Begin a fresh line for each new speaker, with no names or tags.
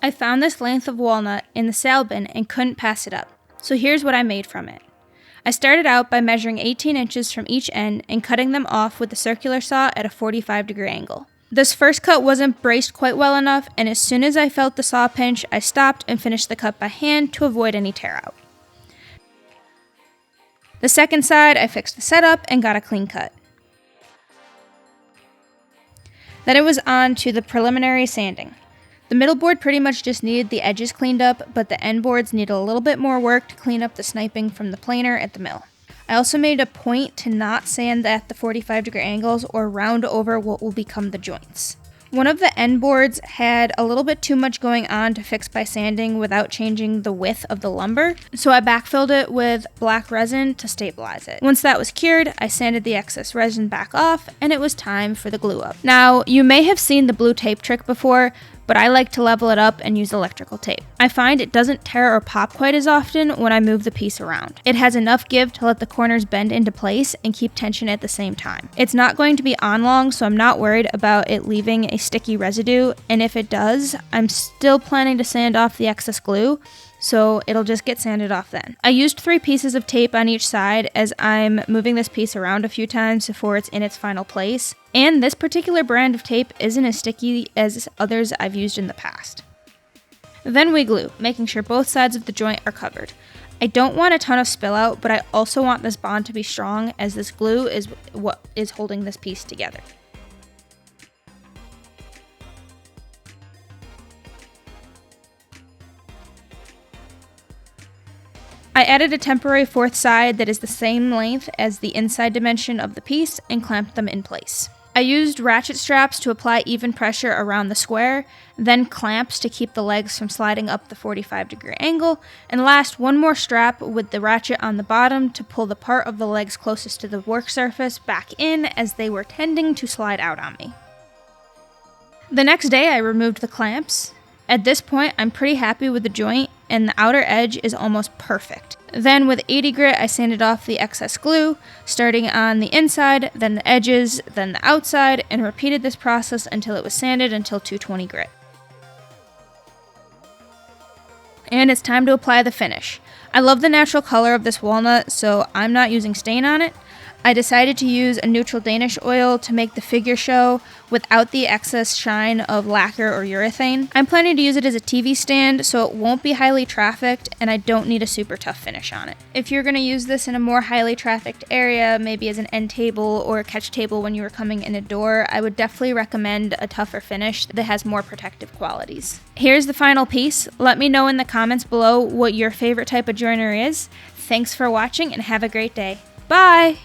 I found this length of walnut in the sale bin and couldn't pass it up, so here's what I made from it. I started out by measuring 18 inches from each end and cutting them off with the circular saw at a 45-degree angle. This first cut wasn't braced quite well enough, and as soon as I felt the saw pinch, I stopped and finished the cut by hand to avoid any tear out. The second side, I fixed the setup and got a clean cut. Then it was on to the preliminary sanding. The middle board pretty much just needed the edges cleaned up, but the end boards needed a little bit more work to clean up the sniping from the planer at the mill. I also made a point to not sand at the 45-degree angles or round over what will become the joints. One of the end boards had a little bit too much going on to fix by sanding without changing the width of the lumber, so I backfilled it with black resin to stabilize it. Once that was cured, I sanded the excess resin back off, and it was time for the glue up. Now, you may have seen the blue tape trick before, but I like to level it up and use electrical tape. I find it doesn't tear or pop quite as often when I move the piece around. It has enough give to let the corners bend into place and keep tension at the same time. It's not going to be on long, so I'm not worried about it leaving a sticky residue, and if it does, I'm still planning to sand off the excess glue, so it'll just get sanded off then. I used 3 pieces of tape on each side as I'm moving this piece around a few times before it's in its final place, and this particular brand of tape isn't as sticky as others I've used in the past. Then we glue, making sure both sides of the joint are covered. I don't want a ton of spill out, but I also want this bond to be strong, as this glue is what is holding this piece together. I added a temporary fourth side that is the same length as the inside dimension of the piece and clamped them in place. I used ratchet straps to apply even pressure around the square, then clamps to keep the legs from sliding up the 45-degree angle, and last, one more strap with the ratchet on the bottom to pull the part of the legs closest to the work surface back in as they were tending to slide out on me. The next day I removed the clamps. At this point, I'm pretty happy with the joint, and the outer edge is almost perfect. Then with 80 grit, I sanded off the excess glue, starting on the inside, then the edges, then the outside, and repeated this process until it was sanded until 220 grit. And it's time to apply the finish. I love the natural color of this walnut, so I'm not using stain on it. I decided to use a neutral Danish oil to make the figure show without the excess shine of lacquer or urethane. I'm planning to use it as a TV stand so it won't be highly trafficked and I don't need a super tough finish on it. If you're going to use this in a more highly trafficked area, maybe as an end table or a catch table when you are coming in a door, I would definitely recommend a tougher finish that has more protective qualities. Here's the final piece. Let me know in the comments below what your favorite type of joinery is. Thanks for watching and have a great day. Bye!